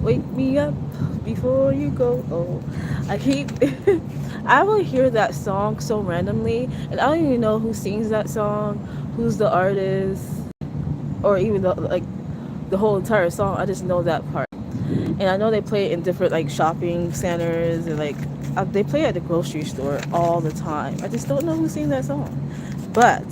Wake me up before you go. Oh, I keep. I will hear that song so randomly, and I don't even know who sings that song, who's the artist, or even the whole entire song. I just know that part, and I know they play it in different like shopping centers and like they play it at the grocery store all the time. I just don't know who sings that song, but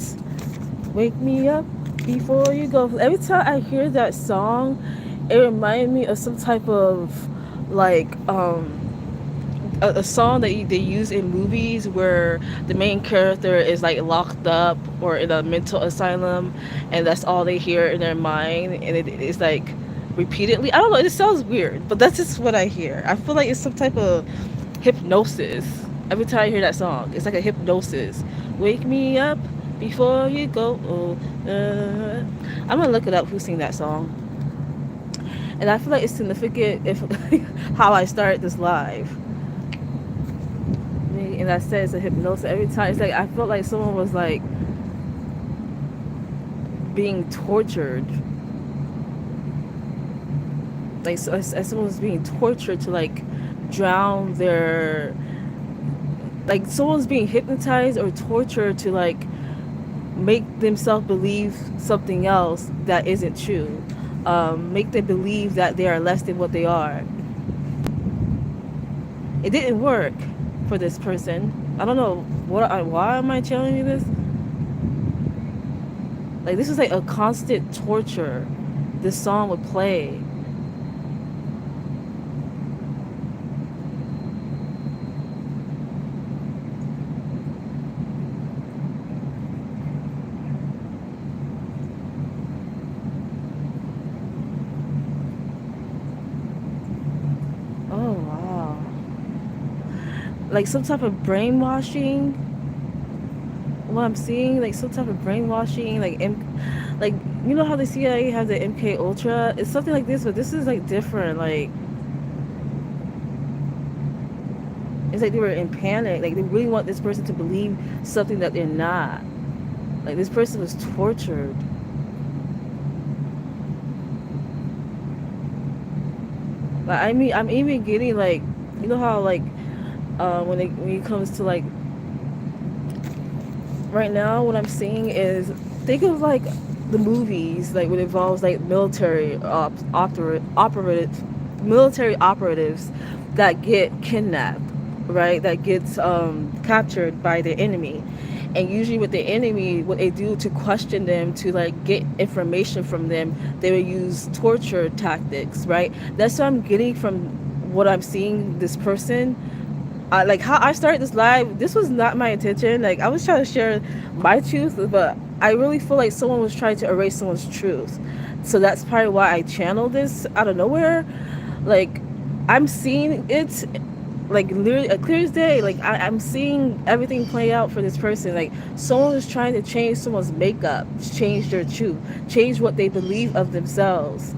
wake me up before you go. Every time I hear that song, it reminds me of some type of like a song that they use in movies where the main character is like locked up or in a mental asylum, and that's all they hear in their mind, and it's like repeatedly. I don't know. It sounds weird, but that's just what I hear. I feel like it's some type of hypnosis. Every time I hear that song, it's like a hypnosis. Wake me up before you go. Oh, I'm gonna look it up. Who sing that song? And I feel like it's significant if how I started this live. And I said it's a hypnosis every time. It's like I felt like someone was like being tortured, like so, as someone was being tortured to like drown their, like someone's being hypnotized or tortured to like make themselves believe something else that isn't true, make them believe that they are less than what they are. It didn't work for this person. I don't know why am I telling you this. Like this is like a constant torture. This song would play. Oh wow. Like some type of brainwashing. What I'm seeing, like some type of brainwashing, like you know how the CIA have the MK Ultra. It's something like this, but this is like different. Like it's like they were in panic. Like they really want this person to believe something that they're not. Like this person was tortured. Like I mean, I'm even getting like, you know how like when it comes to like right now, what I'm seeing is think of like the movies like when it involves like operatives, military operatives that get kidnapped, right? That gets captured by the enemy. And usually with the enemy, what they do to question them, to like get information from them, they would use torture tactics, right? That's what I'm getting from what I'm seeing this person. Like how I started this live, this was not my intention. Like I was trying to share my truth, but I really feel like someone was trying to erase someone's truth. So that's probably why I channeled this out of nowhere. Like I'm seeing it like literally a clear as day. Like I'm seeing everything play out for this person. Like someone was trying to change someone's makeup, change their truth, change what they believe of themselves.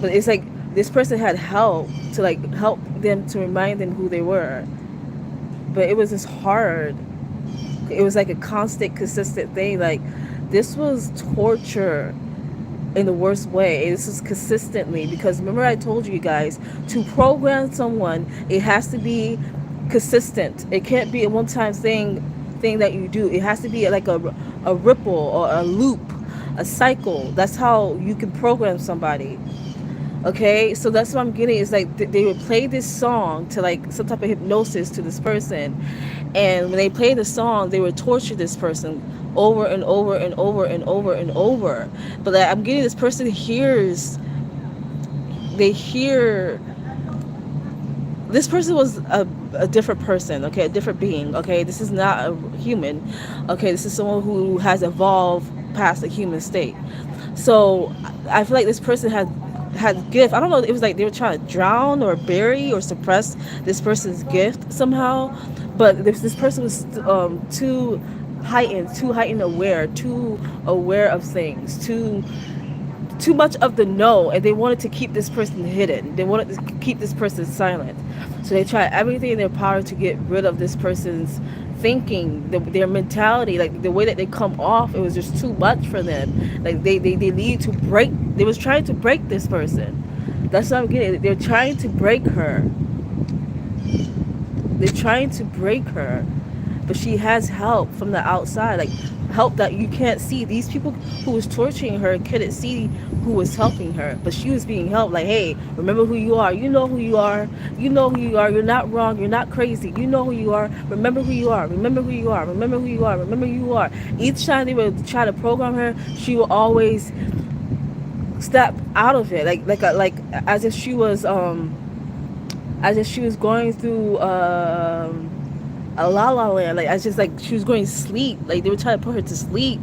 But it's like this person had help to like help them to remind them who they were, but it was just hard. It was like a constant, consistent thing. Like this was torture in the worst way. This is consistently because remember I told you guys to program someone, it has to be consistent. It can't be a one-time thing that you do. It has to be like a ripple or a loop, a cycle. That's how you can program somebody. Okay, so that's what I'm getting is like they would play this song to like some type of hypnosis to this person, and when they play the song they would torture this person over and over and over and over and over. But like, I'm getting this person hears, they hear this person was a different person, okay, a different being, okay, this is not a human, okay, this is someone who has evolved past the human state. So I feel like this person had gift. I don't know, it was like they were trying to drown or bury or suppress this person's gift somehow. But this person was too heightened aware, too aware of things, too much of the know, and they wanted to keep this person hidden. They wanted to keep this person silent. So they tried everything in their power to get rid of this person's thinking, their mentality, like the way that they come off. It was just too much for them. Like they need to break. They was trying to break this person. That's what I'm getting. They're trying to break her. They're trying to break her, but she has help from the outside, like help that you can't see. These people who was torturing her couldn't see who was helping her, but she was being helped. Like, hey, remember who you are. You know who you are. You know who you are. You're not wrong. You're not crazy. You know who you are. Remember who you are. Remember who you are. Remember who you are. Remember who you are. Each time they would try to program her, she will always step out of it, like as if she was going through a la la land, like as just like she was going to sleep, like they were trying to put her to sleep,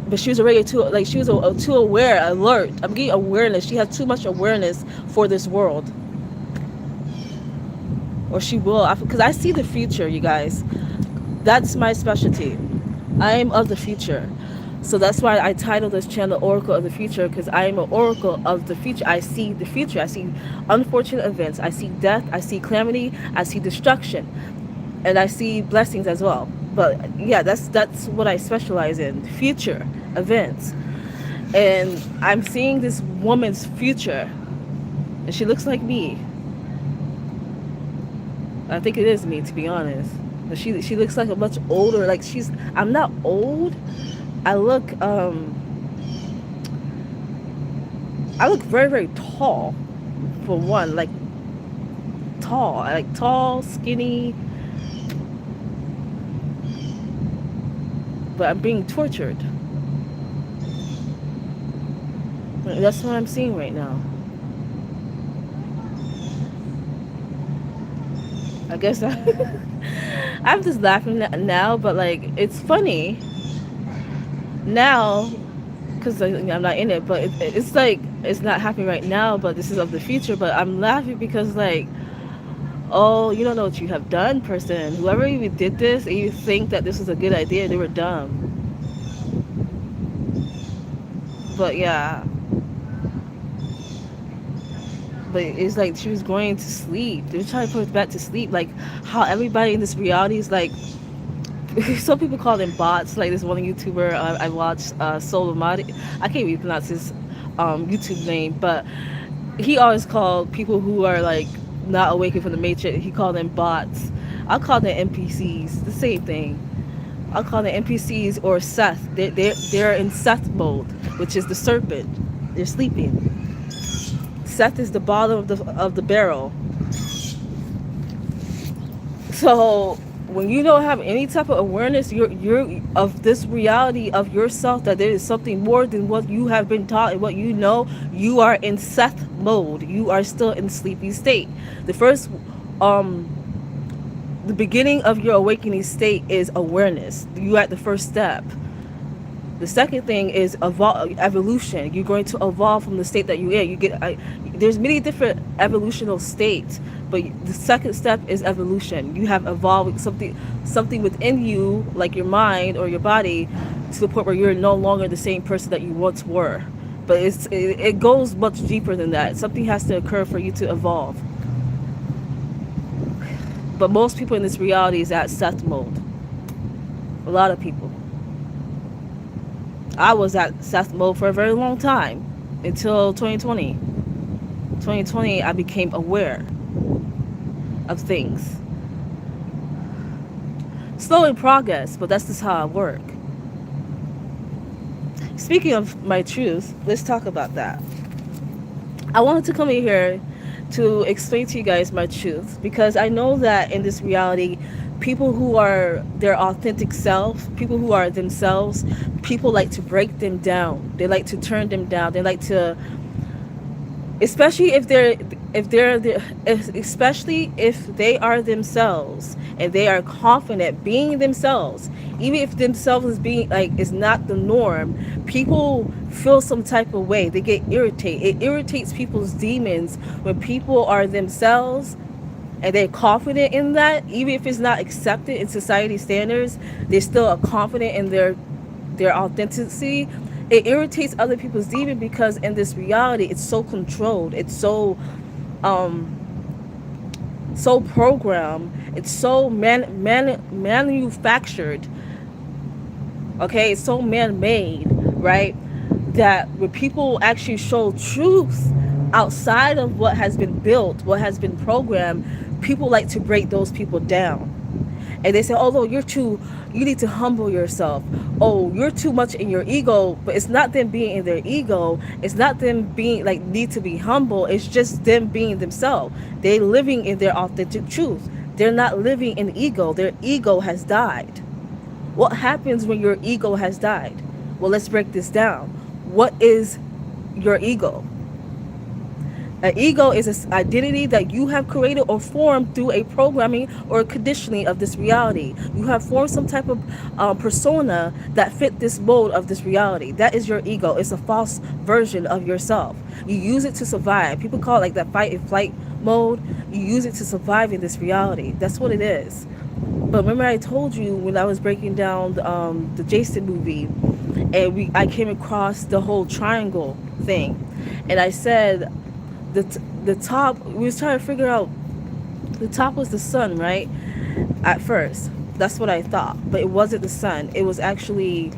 but she was already too, like she was too aware, alert. I'm getting awareness. She has too much awareness for this world, or she will, because I see the future, you guys. That's my specialty. I am of the future. So that's why I titled this channel Oracle of the Future, because I am an oracle of the future. I see the future. I see unfortunate events. I see death. I see calamity. I see destruction. And I see blessings as well. But yeah, that's what I specialize in. Future events. And I'm seeing this woman's future. And she looks like me. I think it is me, to be honest. But she looks like a much older, like I'm not old. I look very, very tall, for one, like tall, skinny, but I'm being tortured. That's what I'm seeing right now. I guess I'm just laughing now, but like it's funny now because I'm not in it, but it's like it's not happening right now, but this is of the future. But I'm laughing because like, oh, you don't know what you have done, person. Whoever even did this and you think that this was a good idea, they were dumb. But yeah, but it's like she was going to sleep. They were trying to put her back to sleep, like how everybody in this reality is like, some people call them bots. Like this one YouTuber I watched, Solomati. I can't even pronounce his YouTube name, but he always called people who are like not awakened from the matrix. He called them bots. I'll call them NPCs. The same thing. I'll call them NPCs or Seth. They're in Seth mode, which is the serpent. They're sleeping. Seth is the bottom of the barrel. So when you don't have any type of awareness, you're of this reality of yourself, that there is something more than what you have been taught and what you know, you are in Seth mode. You are still in sleepy state. The first the beginning of your awakening state is awareness. You at the first step. The second thing is evolution. You're going to evolve from the state that you're in. You get there's many different evolutional states, but the second step is evolution. You have evolved something within you, like your mind or your body, to the point where you're no longer the same person that you once were. But it goes much deeper than that. Something has to occur for you to evolve. But most people in this reality is at Seth mode. A lot of people. I was at Seth mode for a very long time, until 2020. 2020, I became aware of things. Slow in progress, but that's just how I work. Speaking of my truth, let's talk about that. I wanted to come in here to explain to you guys my truth, because I know that in this reality, people who are their authentic self, people who are themselves, people like to break them down. They like to turn them down. They like to, especially if they are themselves and they are confident being themselves, even if themselves is not the norm, people feel some type of way. They get irritated. It irritates people's demons when people are themselves and they're confident in that. Even if it's not accepted in society standards, they still are confident in their authenticity. It irritates other people's demon, because in this reality it's so controlled, it's so programmed, it's so manufactured, okay, it's so man-made, right, that when people actually show truth, outside of what has been built, what has been programmed, people like to break those people down. And they say, oh, no, you need to humble yourself. Oh, you're too much in your ego. But it's not them being in their ego. It's not them being like need to be humble. It's just them being themselves. They're living in their authentic truth. They're not living in ego. Their ego has died. What happens when your ego has died? Well, let's break this down. What is your ego? An ego is an identity that you have created or formed through a programming or conditioning of this reality. You have formed some type of persona that fit this mode of this reality. That is your ego. It's a false version of yourself. You use it to survive. People call it like that fight and flight mode. You use it to survive in this reality. That's what it is. But remember, I told you when I was breaking down the Jason movie, and I came across the whole triangle thing, and I said the top, we was trying to figure out, the top was the sun, right? At first, that's what I thought, but it wasn't the sun. It was actually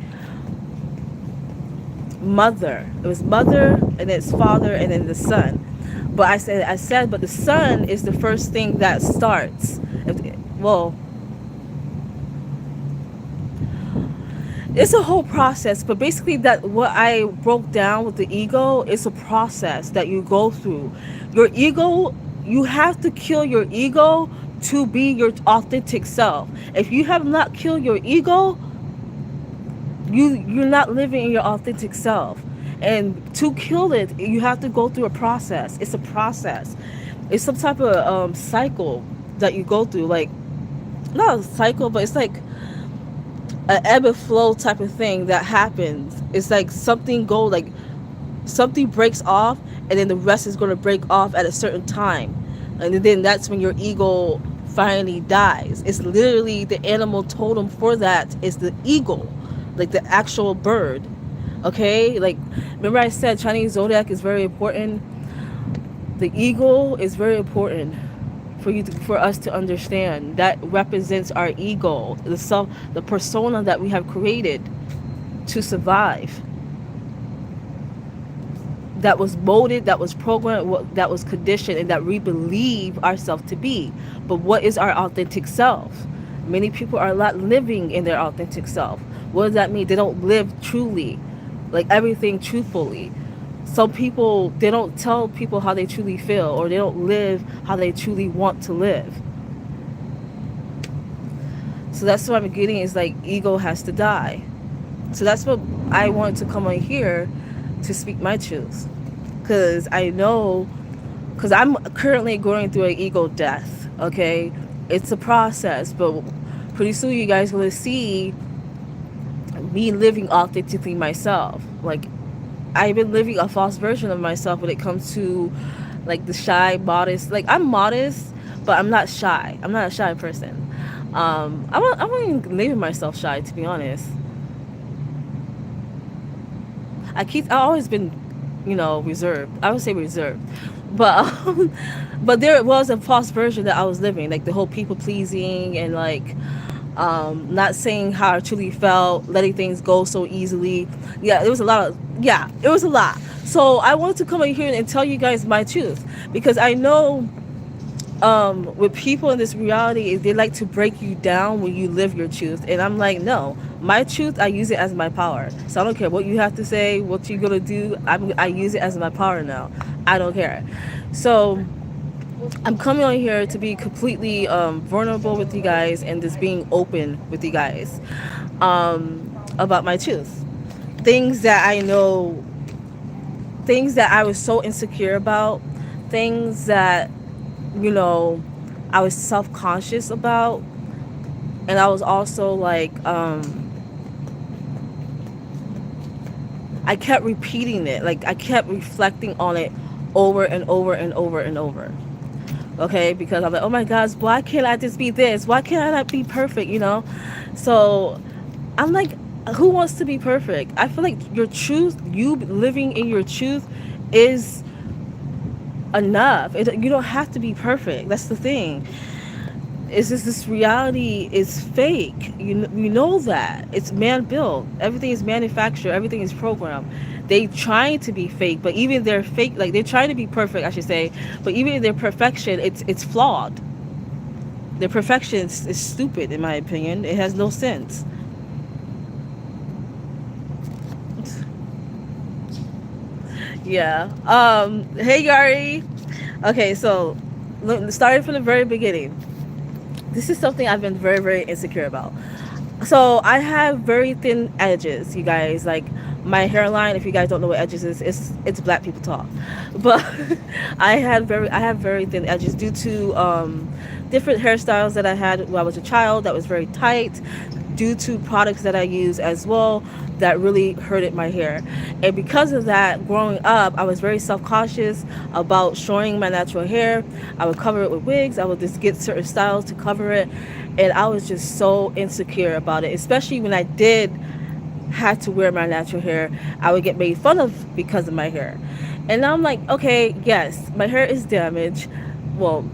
mother. It was mother, and then it's father, and then the son. But I said, but the sun is the first thing that starts. Well, it's a whole process, but basically that what I broke down with the ego is a process that you go through. Your ego, you have to kill your ego to be your authentic self. If you have not killed your ego, you're not living in your authentic self. And to kill it, you have to go through a process. It's a process. It's some type of cycle that you go through. Like, not a cycle, but it's like an ebb and flow type of thing that happens. It's like something breaks off, and then the rest is going to break off at a certain time, and then that's when your ego finally dies. It's literally the animal totem for that is the eagle, like the actual bird. Okay, like remember I said Chinese zodiac is very important. The eagle is very important for us to understand. That represents our ego, the self, the persona that we have created to survive, that was molded, that was programmed, that was conditioned, and that we believe ourselves to be. But what is our authentic self? Many people are not living in their authentic self. What does that mean? They don't live truly, like everything truthfully. Some people, they don't tell people how they truly feel, or they don't live how they truly want to live. So that's what I'm getting, is like ego has to die. So that's what I want to come on here to speak my truth. Because I know, because I'm currently going through an ego death, okay? It's a process, but pretty soon you guys are going to see me living authentically myself. Like, I've been living a false version of myself when it comes to like the shy, modest. Like, I'm modest, but I'm not shy. I'm not a shy person. I won't even label myself shy, to be honest. I've always been, reserved. I would say reserved, but but there was a false version that I was living, like the whole people pleasing and like not saying how I truly felt, letting things go so easily. Yeah, it was a lot. So I wanted to come in here and tell you guys my truth, because I know with people in this reality, they like to break you down when you live your truth. And I'm like, no, my truth, I use it as my power. So I don't care what you have to say, what you're gonna do. I use it as my power now. I don't care. So I'm coming on here to be completely vulnerable with you guys, and just being open with you guys about my truth. Things that I know, things that I was so insecure about, things that, I was self-conscious about. And I was also like, I kept repeating it. Like, I kept reflecting on it over and over and over and over. Okay, because I'm like, oh my gosh, why can't I just be this? Why can't I not be perfect, So I'm like, who wants to be perfect? I feel like your truth, you living in your truth, is enough. You don't have to be perfect. That's the thing. It's just this reality is fake. You know that. It's man-built. Everything is manufactured. Everything is programmed. they trying to be fake, but even their fake, like they're trying to be perfect, I should say, but even their perfection, it's flawed. Their perfection is stupid, in my opinion. It has no sense. Yeah. Hey Yari. Okay, so starting from the very beginning, this is something I've been very, very insecure about. So I have very thin edges, you guys. Like my hairline, if you guys don't know what edges is, it's black people talk. But I have very thin edges due to different hairstyles that I had when I was a child that was very tight, due to products that I use as well that really hurted my hair. And because of that, growing up, I was very self-cautious about showing my natural hair. I would cover it with wigs. I would just get certain styles to cover it. And I was just so insecure about it, especially when I did had to wear my natural hair. I would get made fun of because of my hair. And now I'm like, okay, yes, my hair is damaged. Well,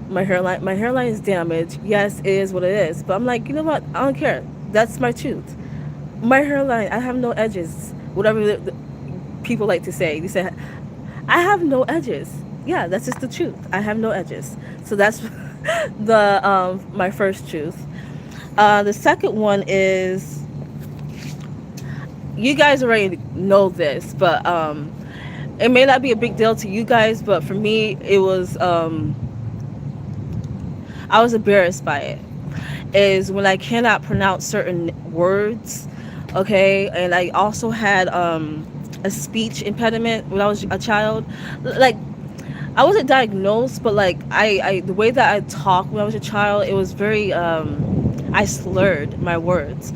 my hairline is damaged. Yes, it is what it is. But I'm like, you know what? I don't care. That's my truth. My hairline, I have no edges. Whatever the people like to say. They say I have no edges. Yeah, that's just the truth. I have no edges. So that's the my first truth. The second one is, you guys already know this, but it may not be a big deal to you guys, but for me, it was I was embarrassed by it. Is when I cannot pronounce certain words, okay, and I also had a speech impediment when I was a child. Like I wasn't diagnosed, but like I the way that I talked when I was a child, it was very I slurred my words.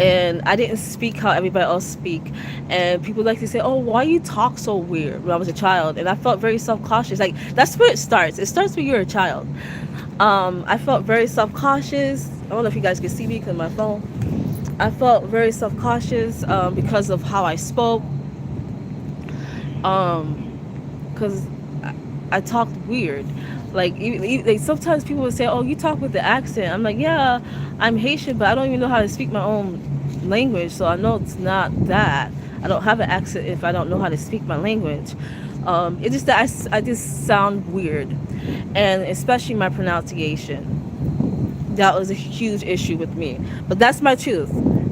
And I didn't speak how everybody else speak. And people like to say, "Oh, why you talk so weird?" When I was a child, and I felt very self-cautious. Like that's where it starts. It starts when you're a child. I felt very self-cautious. I don't know if you guys can see me because my phone. I felt very self-cautious because of how I spoke. Because I talked weird. Like sometimes people would say, "Oh, you talk with the accent." I'm like, "Yeah, I'm Haitian, but I don't even know how to speak my own language, so I know it's not that. I don't have an accent if I don't know how to speak my language." It's just that I just sound weird, and especially my pronunciation. That was a huge issue with me. But that's my truth.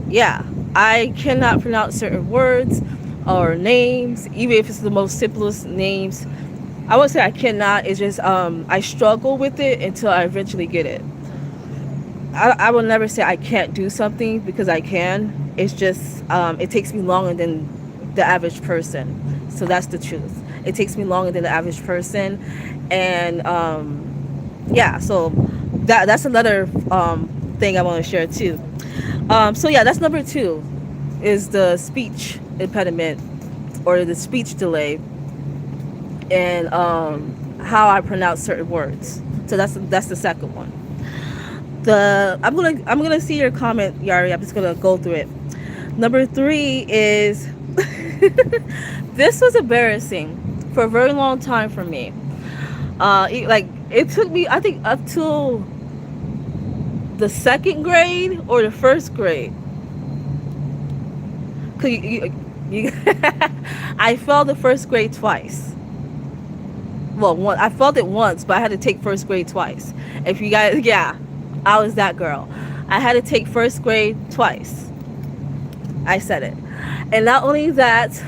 Yeah, I cannot pronounce certain words or names, even if it's the most simplest names. I would say I cannot. It's just I struggle with it until I eventually get it. I will never say I can't do something because I can. It's just it takes me longer than the average person. So that's the truth. It takes me longer than the average person, and yeah. So that's another thing I want to share too. So yeah, that's number two, is the speech impediment or the speech delay, and how I pronounce certain words. So that's the second one. I'm gonna see your comment, Yari. I'm just gonna go through it. Number three is this was embarrassing for a very long time for me. It took me, I think, up till the second grade or the first grade. Cause you I failed the first grade twice. Well, I failed it once, but I had to take first grade twice. If you guys, yeah, I was that girl. I had to take first grade twice. I said it. And not only that,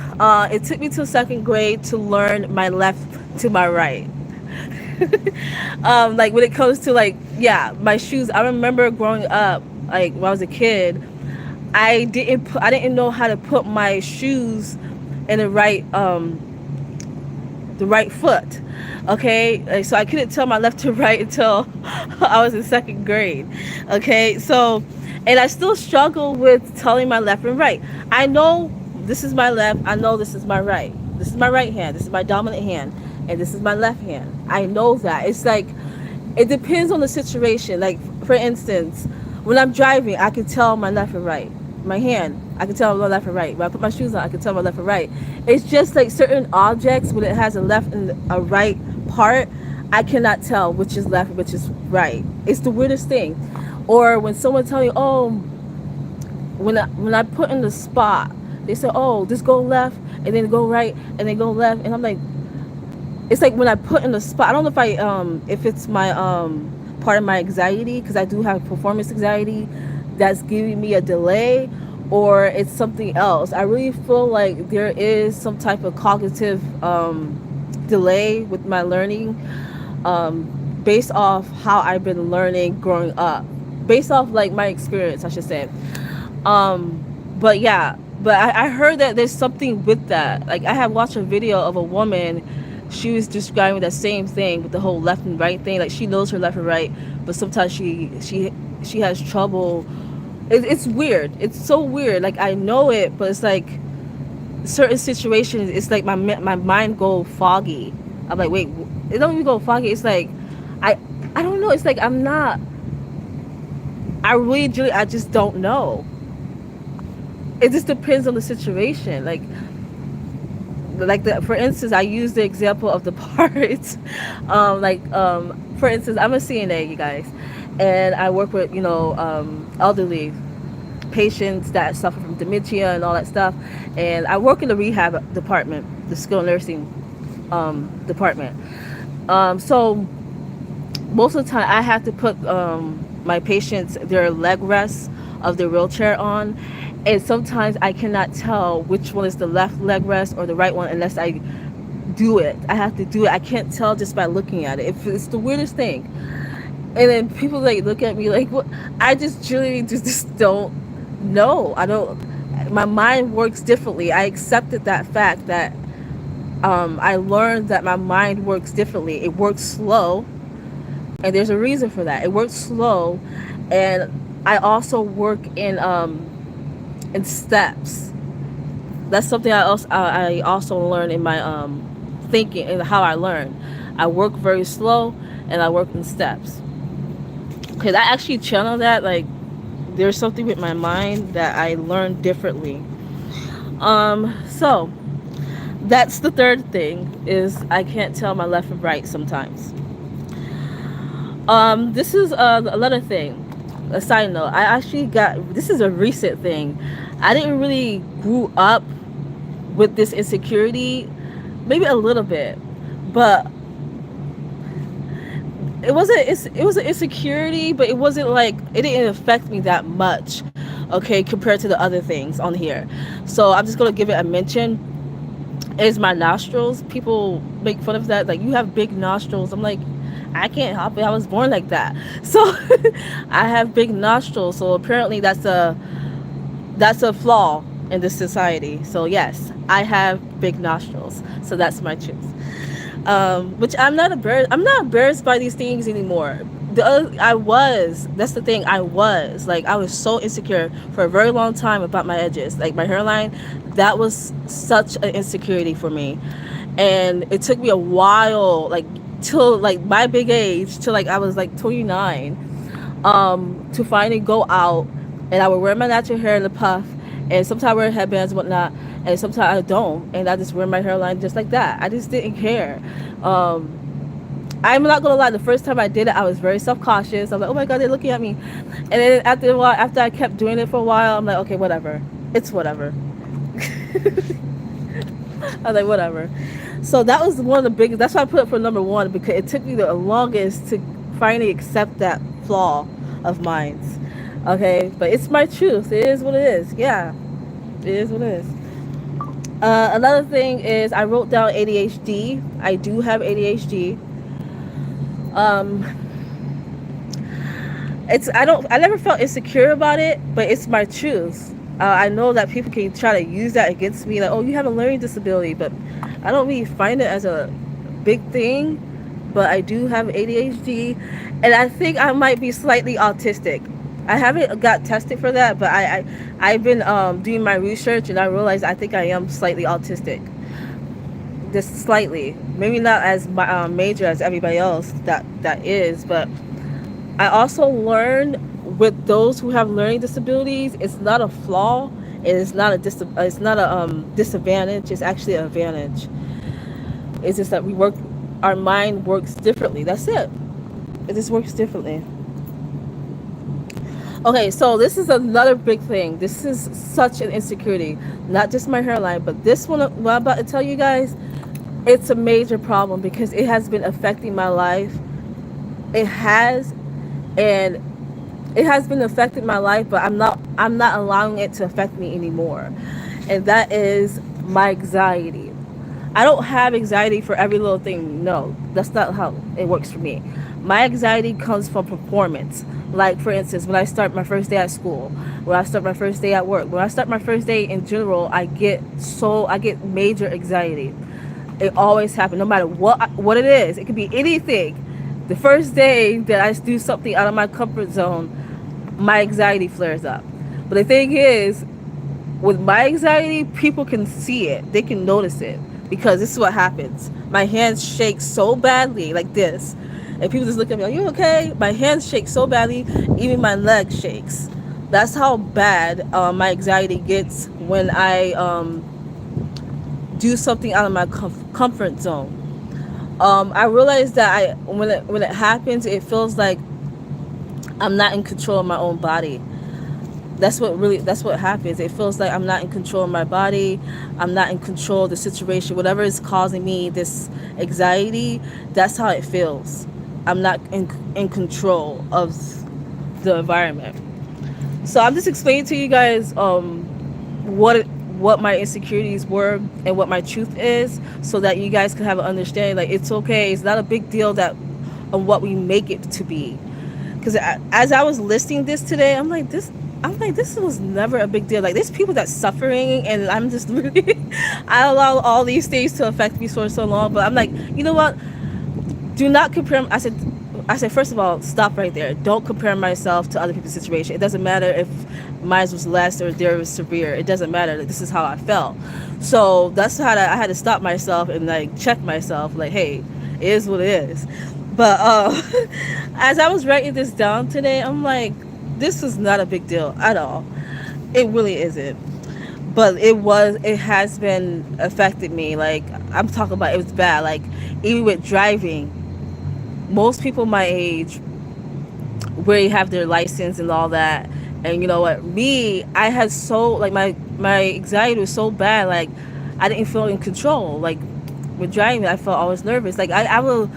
it took me to second grade to learn my left to my right. Like when it comes to like, yeah, my shoes. I remember growing up, like when I was a kid, I didn't know how to put my shoes in the right foot. Okay, so I couldn't tell my left to right until I was in second grade. Okay, so, and I still struggle with telling my left and right. I know this is my left, I know this is my right. This is my right hand, this is my dominant hand, and this is my left hand. I know that. It's like, it depends on the situation. Like, for instance, when I'm driving, I can tell my left and right. My hand, I can tell my left and right. When I put my shoes on, I can tell my left and right. It's just like certain objects, when it has a left and a right part, I cannot tell which is left and which is right. It's the weirdest thing. Or when someone tell you, oh, when I put in the spot, they say, oh, just go left and then go right, and then go left, and I'm like, it's like when I put in the spot. I don't know if it's my part of my anxiety, because I do have performance anxiety that's giving me a delay, or it's something else. I really feel like there is some type of cognitive delay with my learning, based off how I've been learning growing up, based off like my experience, I should say. But yeah, but I heard that there's something with that. Like I had watched a video of a woman. She was describing that same thing with the whole left and right thing. Like she knows her left and right, but sometimes she has trouble. It's weird. It's so weird. Like I know it, but it's like certain situations. It's like my mind go foggy. I'm like, wait, it don't even go foggy. It's like I I don't know. It's like I'm not. I really, Julie, I just don't know. It just depends on the situation. Like the, for instance, I use the example of the parts. For instance, I'm a CNA, you guys, and I work with elderly patients that suffer from dementia and all that stuff. And I work in the rehab department, the skilled nursing department. So most of the time, I have to put my patients their leg rests of their wheelchair on, and sometimes I cannot tell which one is the left leg rest or the right one unless I do it. I have to do it. I can't tell just by looking at it. It's the weirdest thing. And then people like look at me like, what? I just truly just don't know. I don't. My mind works differently. I accepted that fact that I learned that my mind works differently. It works slow, and there's a reason for that. It works slow, and I also work in steps. That's something I also learned in my thinking and how I learn. I work very slow, and I work in steps. Because I actually channel that. Like there's something with my mind that I learn differently. So that's the third thing, is I can't tell my left and right sometimes. This is another thing. A side note. I actually got, this is a recent thing. I didn't really grew up with this insecurity, maybe a little bit, but it was an insecurity, but it wasn't like, it didn't affect me that much, okay, compared to the other things on here. So I'm just gonna give it a mention. Is my nostrils. People make fun of that, like, you have big nostrils. I'm like, I can't help it, I was born like that. So I have big nostrils, so apparently that's a flaw in this society. So yes, I have big nostrils, so that's my truth. Which I'm not embarrassed by these things anymore. That's the thing, I was so insecure for a very long time about my edges, like my hairline. That was such an insecurity for me, and it took me a while, like till like my big age, till like I was like 29, to finally go out, and I would wear my natural hair in a puff, and sometimes I wear headbands and whatnot, and sometimes I don't, and I just wear my hairline just like that. I just didn't care. I'm not gonna lie, the first time I did it, I was very self-cautious. I'm like, oh my god, they're looking at me. And then after a while, after I kept doing it for a while, I'm like, okay, whatever. It's whatever. I was like, whatever. So that was one of the biggest, that's why I put it for number one, because it took me the longest to finally accept that flaw of mine. Okay, but it's my truth. It is what it is. Yeah, it is what it is. Another thing is I wrote down ADHD. I do have ADHD. Um, I never felt insecure about it, but it's my truth. I know that people can try to use that against me, like, oh, you have a learning disability, but I don't really find it as a big thing. But I do have ADHD, and I think I might be slightly autistic. I haven't got tested for that, but I've been doing my research, and I realized I think I am slightly autistic. Just slightly, maybe not as major as everybody else that is, but I also learned with those who have learning disabilities, it's not a flaw. It's not a disadvantage. It's actually an advantage. It's just that our mind works differently. That's it. It just works differently. Okay, so this is another big thing. This is such an insecurity. Not just my hairline, but this one, what I'm about to tell you guys, it's a major problem because it has been affecting my life. It has, and it has been affecting my life, but I'm not allowing it to affect me anymore. And that is my anxiety. I don't have anxiety for every little thing. No, that's not how it works for me. My anxiety comes from performance. Like, for instance, when I start my first day at school, when I start my first day at work, when I start my first day in general, I get major anxiety. It always happens, no matter what it is. It could be anything. The first day that I do something out of my comfort zone, my anxiety flares up. But the thing is, with my anxiety, people can see it. They can notice it because this is what happens. My hands shake so badly, like this, and people just look at me, "Are you okay?" My hands shake so badly, even my leg shakes. That's how bad my anxiety gets when I do something out of my comfort zone. I realize that when it happens, it feels like I'm not in control of my own body. That's what happens. It feels like I'm not in control of my body. I'm not in control of the situation. Whatever is causing me this anxiety, that's how it feels. I'm not in control of the environment. So I'm just explaining to you guys what my insecurities were and what my truth is, so that you guys can have an understanding. Like, it's okay. It's not a big deal that of what we make it to be. Because as I was listening this today, I'm like, this was never a big deal. Like, there's people that's suffering, and I'm just really, I allow all these things to affect me for so long. But I'm like, you know what? Do not compare. I said, first of all, stop right there. Don't compare myself to other people's situation. It doesn't matter if mine was less or theirs was severe. It doesn't matter. This is how I felt. So that's how I had to stop myself and like check myself. Like, hey, it is what it is. But as I was writing this down today, I'm like, this is not a big deal at all. It really isn't. But it has been affecting me. Like, I'm talking about, it was bad. Like, even with driving, most people my age where you have their license and all that, and you know what, me, I had so, like, my anxiety was so bad. Like, I didn't feel in control. Like, with driving, I felt always nervous. Like, I will,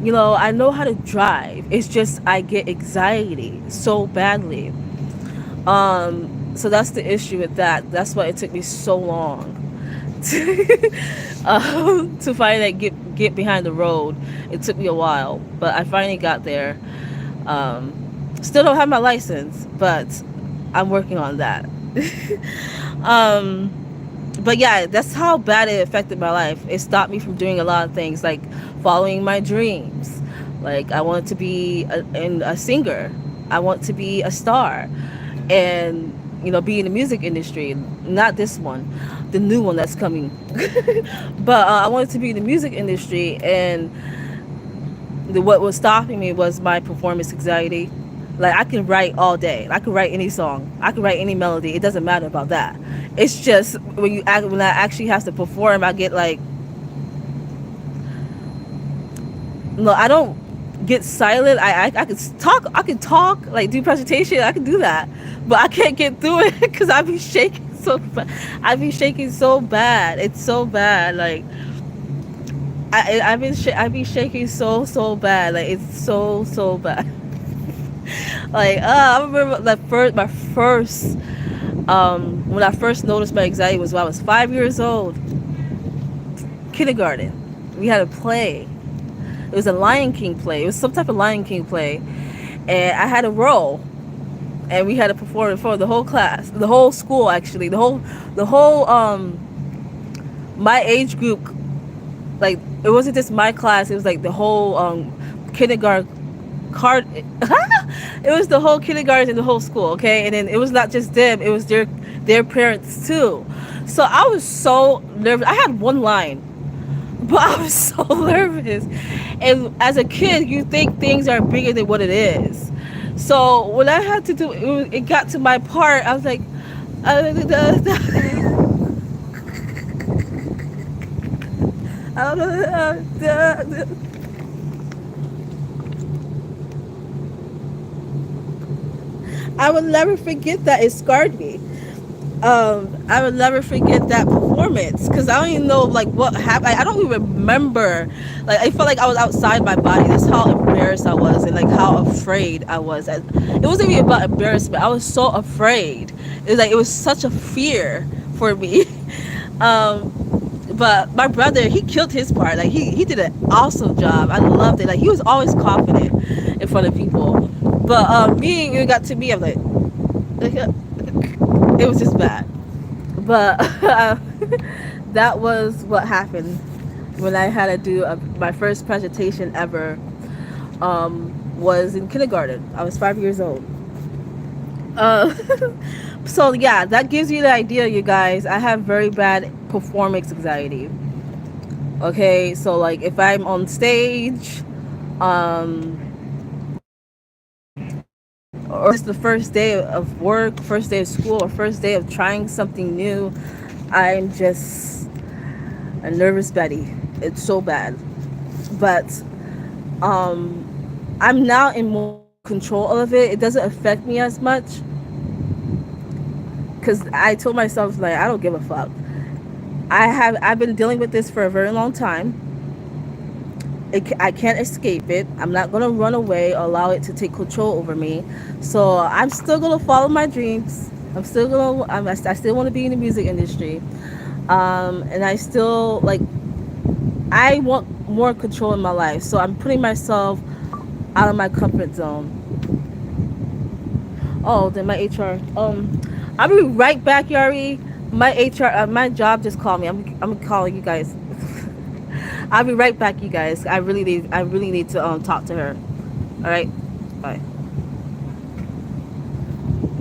I know how to drive. It's just I get anxiety so badly. So that's the issue with that. That's why it took me so long to, to finally like, get behind the road. It took me a while, but I finally got there. Still don't have my license, but I'm working on that. um, but yeah, that's how bad it affected my life. It stopped me from doing a lot of things, like following my dreams. Like, I wanted to be a singer. I want to be a star, and be in the music industry. Not this one, the new one that's coming. But I wanted to be in the music industry, and what was stopping me was my performance anxiety. Like, I can write all day. I can write any song. I can write any melody. It doesn't matter about that. It's just when I actually have to perform, I get like, no, I don't get silent. I can talk. I can talk, like, do presentation. I can do that, but I can't get through it because I be shaking so bad. I be shaking so bad. It's so bad. Like, I be shaking so bad. Like, it's so bad. Like, I remember my first when I first noticed my anxiety was when I was 5 years old. Kindergarten. We had a play. It was a Lion King play. It was some type of Lion King play, and I had a role, and we had to perform in front of the whole class, the whole school, actually, the whole my age group. Like, it wasn't just my class. It was like the whole kindergarten card. It was the whole kindergarten and the whole school. Okay, and then it was not just them. It was their parents too. So I was so nervous. I had one line, but I was so nervous. And as a kid, you think things are bigger than what it is. So when I had to do it, it got to my part. I was like, I will never forget that. It scarred me. I would never forget that performance because I don't even know like what happened. I don't even remember. Like I felt like I was outside my body. That's how embarrassed I was and like how afraid I was. It wasn't even about embarrassment. I was so afraid. It was like it was such a fear for me. um, but my brother, he killed his part. Like he did an awesome job. I loved it. Like he was always confident in front of people. But me, when it got to me, I'm like it was just bad. But that was what happened when I had to do my first presentation ever. Was in kindergarten. I was 5 years old. Uh, so yeah, that gives you the idea, you guys. I have very bad performance anxiety. Okay, so like if I'm on stage, um, or it's the first day of work, first day of school, or first day of trying something new, I'm just a nervous Betty. It's so bad. But I'm now in more control of it. It doesn't affect me as much because I told myself like I don't give a fuck. I've been dealing with this for a very long time. I can't escape it. I'm not gonna run away or allow it to take control over me. So I'm still gonna follow my dreams. I still want to be in the music industry. And I still like I want more control in my life. So I'm putting myself out of my comfort zone. Oh, then my HR. I'll be right back, Yari. My HR, my job just called me. I'm calling you guys. I'll be right back, you guys. I really need to talk to her. All right, bye.